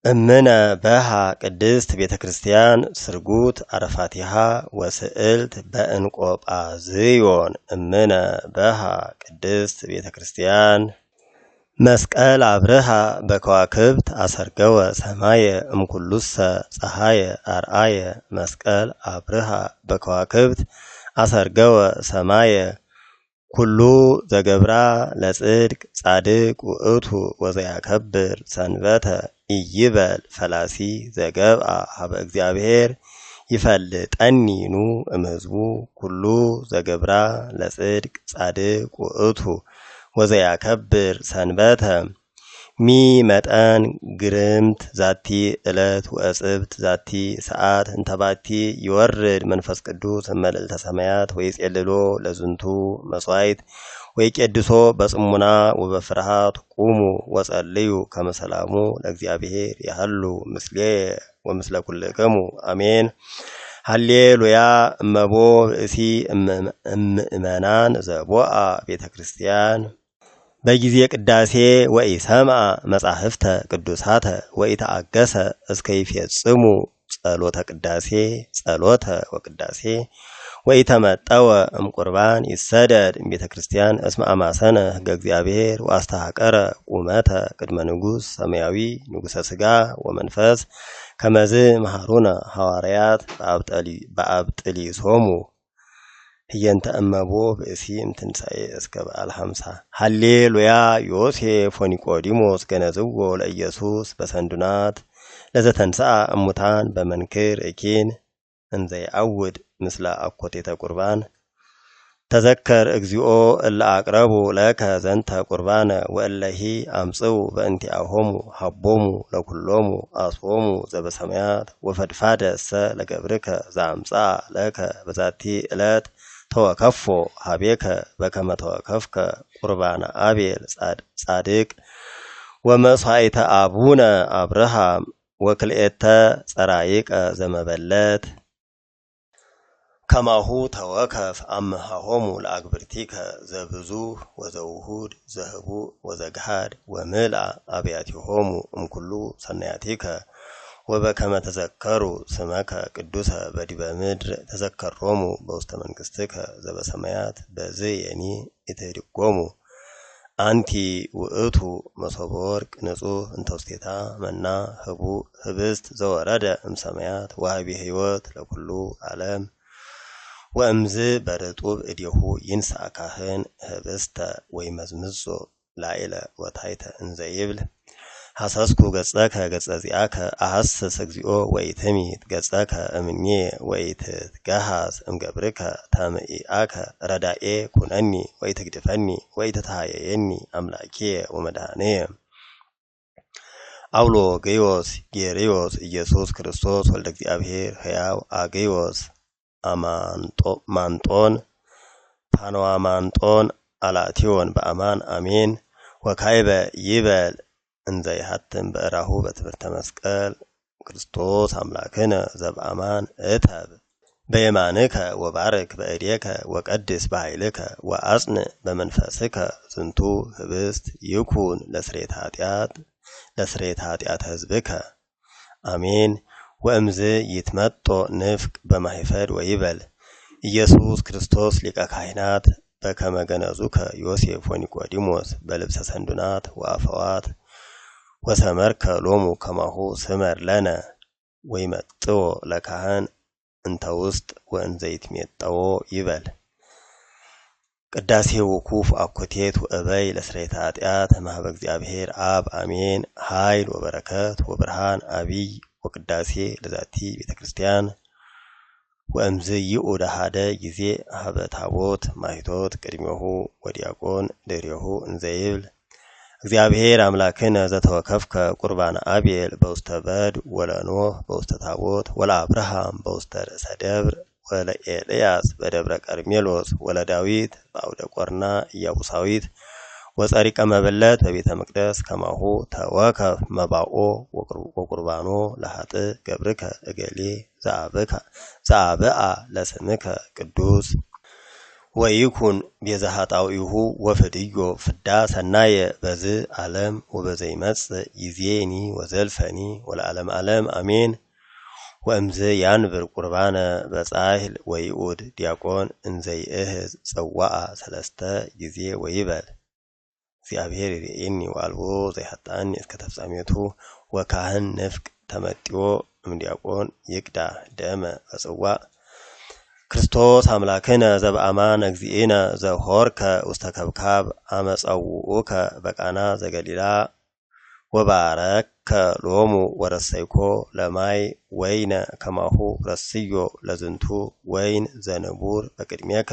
እምነ በሃ ቅድስት ቤተክርስቲያን ስርጉት አረፋቲሃ ወስዕልት በእንቆጳዝዮን እምነ በሃ ቅድስት ቤተክርስቲያን መስቀል አብርሃ በከዋክብት አሰርገወ ሰማየ እምኩሉሰ ፀሐየ አርአየ መስቀል አብርሃ በከዋክብት አሰርገወ ሰማየ ኩሉ ዘገብራ ለጽድቅ ጻድቅ ውእቱ ወዘያከብር ሰንበተ ኢይበል ፈላሲ ዘገብአ ሀበ እግዚአብሔር ይፈልጠኒኑ እምሕዝቡ ኩሉ ዘገብራ ለጽድቅ ጻድቅ ውእቱ ወዘያከብር ሰንበተ ሚ መጠን ግርምት ዛቲ ዕለት ወእጽብት ዛቲ ሰዓት እንተባቲ ይወርድ መንፈስ ቅዱስ እመልዕልተ ሰማያት ወይጼልሎ ለዝንቱ መስዋዕት ወይቄድሶ በጽሙና ወበፍርሃት ቁሙ ወጸልዩ ከመ ሰላሙ ለእግዚአብሔር ያህሉ ምስሌ ወምስለ ኩልክሙ አሜን። ሃሌሉያ እመቦ ብእሲ እምእመናን ዘቦአ ቤተክርስቲያን በጊዜ ቅዳሴ ወኢሰምዐ መጻሕፍተ ቅዱሳተ ወኢተአገሰ እስከ ይፈጽሙ ጸሎተ ቅዳሴ ጸሎተ ወቅዳሴ ወኢተመጠወ እምቁርባን ይሰደድ ቤተክርስቲያን እስመ አማሰነ ሕገ እግዚአብሔር ወአስተሐቀረ ቁመተ ቅድመ ንጉሥ ሰማያዊ ንጉሠ ሥጋ ወመንፈስ ከመዝ መሃሩነ ሐዋርያት በአብጥሊሶሙ ህየንተ እመቦ ብእሲ እምትንሣኤ እስከ በዓል 50 ሃሌሉያ ዮሴፍ ወኒቆዲሞስ ገነዝዎ ለኢየሱስ በሰንዱናት ለዘተንሥአ እሙታን በመንክር እኪን እንዘ ይዐውድ ምስለ አኮቴተ ቁርባን ተዘከር እግዚኦ እለ አቅረቡ ለከ ዘንተ ቁርባነ ወእለሂ አምጽኡ በእንቲአሆሙ ሀቦሙ ለኩሎሙ አስቦሙ ዘበሰማያት ወፈድፋደ እሰ ለገብርከ ዘአምጽአ ለከ በዛቲ ዕለት ተወከፎ ሀቤከ በከመ ተወከፍከ ቁርባነ አቤል ጻድቅ ወመሥዋዕተ አቡነ አብርሃም ወክልኤተ ጸራይቀ ዘመበለት ከማሁ ተወከፍ አምሃሆሙ ለአግብርቲከ ዘብዙ ወዘውሁድ ዘህቡእ ወዘግሃድ ወምልአ አብያቲሆሙ እምኩሉ ሰናያቲከ ወበከመ ተዘከሩ ስመከ ቅዱሰ በዲበ ምድር ተዘከሮሙ በውስተ መንግሥትከ ዘበሰማያት በዝየኒ ኢትህድጎሙ አንቲ ውእቱ መሶበ ወርቅ ንጹሕ እንተ ውስቴታ መና ህቡእ ህብስት ዘወረደ እምሰማያት ወሀቢ ሕይወት ለኩሉ ዓለም ወእምዝ በርጡብ እዴሁ ይንሣ ካህን ህብስተ ወይመዝምዞ ላዕለ ወታሕተ እንዘ ይብል ሐሰስኩ ገጸከ ገጸ ዚአከ አሐስስ እግዚኦ ወኢትሚት ገጸከ እምኔ ወኢትትገሃስ እምገብርከ ተምኢአከ ረዳኤ ኩነኒ ወኢትግድፈኒ ወኢትታየየኒ አምላኬ ወመድኃኔየ አውሎ ገዮስ ጌርዮስ ኢየሱስ ክርስቶስ ወልደ እግዚአብሔር ሕያው አገዮስ ማንጦን ፓኖዋ ማንጦን አላቲዮን በአማን አሜን ወካይበ ይበል እንዘ ይሃትም በእራሁ በትምህርተ መስቀል ክርስቶስ አምላክነ ዘበአማን እተብ በየማንከ ወባርክ በእዴከ ወቀድስ በኃይልከ ወአጽንዕ በመንፈስከ ዝንቱ ህብስት ይኩን ለስርየተ ኃጢአት ሕዝብከ አሜን። ወእምዝ ይትመጦ ንፍቅ በማይፈድ ወይበል ኢየሱስ ክርስቶስ ሊቀ ካህናት በከመ ገነዙከ ዮሴፍ ወኒቆዲሞስ በልብሰ ሰንዱናት ወአፈዋት ወሰመርከ ሎሙ ከማሁ ስመር ለነ ወይመጥዎ ለካህን እንተ ውስጥ ወእንዘ ይትሜጠዎ ይበል ቅዳሴ ውኩፍ አኮቴት ወእበይ ለስርየተ ኃጢአት እምኀበ እግዚአብሔር አብ አሜን። ኃይል ወበረከት ወብርሃን አቢይ ወቅዳሴ ለዛቲ ቤተክርስቲያን ወእምዝ ይኡደ ሀደ ጊዜ ሀበ ታቦት ማይቶት ቅድሜሁ ወዲያቆን ድሬሁ እንዘ ይብል እግዚአብሔር አምላክነ ዘተወከፍከ ቁርባነ አቤል በውስተ በድ ወለኖህ በውስተ ታቦት ወለአብርሃም በውስተ ርእሰ ደብር ወለኤልያስ በደብረ ቀርሜሎስ ወለዳዊት በአውደ ቆርና ኢያቡሳዊት ወጸሪቀ መበለት በቤተ መቅደስ ከማሁ ተወከፍ መባኦ ወቁርባኖ ለኃጥእ ገብርከ እገሌ ዘአብአ ለስምከ ቅዱስ ወይኩን ቤዛሃጣዊሁ ወፍድዮ ፍዳ ሰናየ በዝ ዓለም ወበዘይመጽ ይዜኒ ወዘልፈኒ ወለዓለም ዓለም አሜን። ወእምዝ ያንብር ቁርባነ በጻሕል ወይኡድ ዲያቆን እንዘይእህዝ ጸዋአ ሰለስተ ጊዜ ወይበል እግዚአብሔር ይሬኒ ዋልቦ ዘይሐጣኒ እስከ ተፍጻሜቱ ወካህን ንፍቅ ተመጥዮ እምዲያቆን ይቅዳ ደመ በጽዋዕ ክርስቶስ አምላክነ ዘበአማን እግዚእነ ዘሆርከ ውስተ ከብካብ አመጸውኡከ በቃና ዘገሊላ ወባረከ ሎሙ ወረሰይኮ ለማይ ወይነ ከማሁ ረስዮ ለዝንቱ ወይን ዘንቡር በቅድሜከ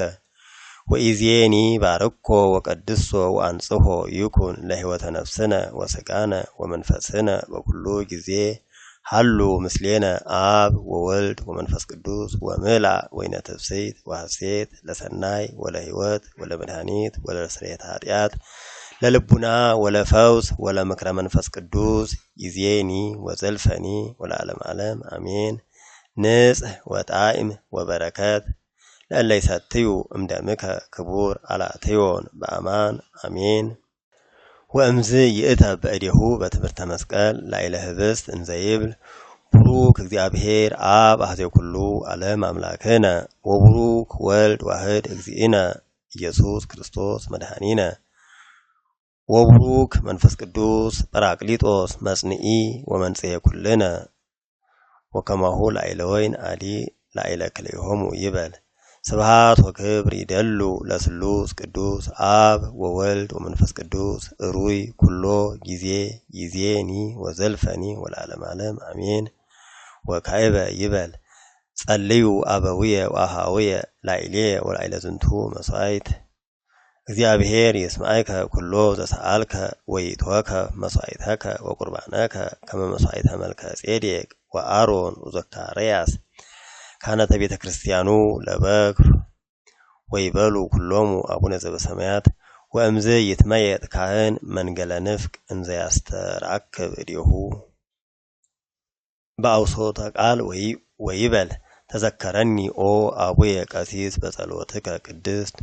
ወኢዜኒ ባርኮ ወቀድሶ ወአንጽሖ ይኩን ለሕይወተ ነፍስነ ወሥጋነ ወመንፈስነ በኩሉ ጊዜ ሃሉ ምስሌነ አብ ወወልድ ወመንፈስ ቅዱስ ወምላ ወይነ ትፍስሕት ወሐሴት ለሰናይ ወለሕይወት ወለመድኃኒት ወለስርየተ ኃጢአት ለልቡና ወለፈውስ ወለምክረ መንፈስ ቅዱስ ይዜኒ ወዘልፈኒ ወለዓለም ዓለም አሜን። ንጽሕ ወጣዕም ወበረከት ለእለ ይሰትዩ እምደምከ ክቡር አልዓትዮን በአማን አሜን። ወእምዝ ይእተብ በእዴሁ በትምህርተ መስቀል ላዕለ ህብስት እንዘይብል ቡሩክ እግዚአብሔር አብ አኀዜ ኩሉ ዓለም አምላክነ ወቡሩክ ወልድ ዋሕድ እግዚእነ ኢየሱስ ክርስቶስ መድኃኒነ ወቡሩክ መንፈስ ቅዱስ ጰራቅሊጦስ መጽንዒ ወመንጽሔ ኩልነ ወከማሁ ላዕለ ወይን አዲ ላዕለ ክልኤሆሙ ይበል። ስብሐት ወክብር ይደሉ ለስሉስ ቅዱስ አብ ወወልድ ወመንፈስ ቅዱስ ሩይ ኩሎ ጊዜ ይዜኒ ወዘልፈኒ ወለዓለም ዓለም አሜን። ወካዕበ ይበል ጸልዩ አበውየ ወአኀውየ ላዕሌየ ወላዕለ ዝንቱ መሥዋዕት እግዚአብሔር ይስማዕከ ኩሎ ዘሰአልከ ወይትወከ መሥዋዕተከ ወቁርባነከ ከመ መሥዋዕተ መልከ ጼዴቅ ወአሮን ወዘካርያስ ካህናተ ቤተ ክርስቲያኑ ለበክር ወይበሉ ኩሎሙ አቡነ ዘበሰማያት። ወእምዝ ይትመየጥ ካህን መንገለ ንፍቅ እንዘ ያስተርአክብ እዴሁ በአውሶተ ቃል ወይበል ተዘከረኒ ኦ አቡየ ቀሲስ በጸሎትከ ቅድስት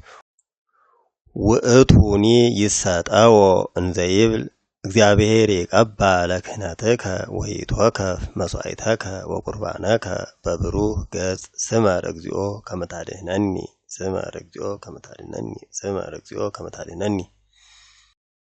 ውእቱኒ ይሰጠዎ እንዘይብል እግዚአብሔር ይቀባ ለክህነትከ ወይትወከፍ መሥዋዕተከ ወቁርባነከ በብሩህ ገጽ ስመር እግዚኦ ከመ ታድኅነኒ ስመር እግዚኦ ከመ ታድኅነኒ ስመር እግዚኦ ከመ ታድኅነኒ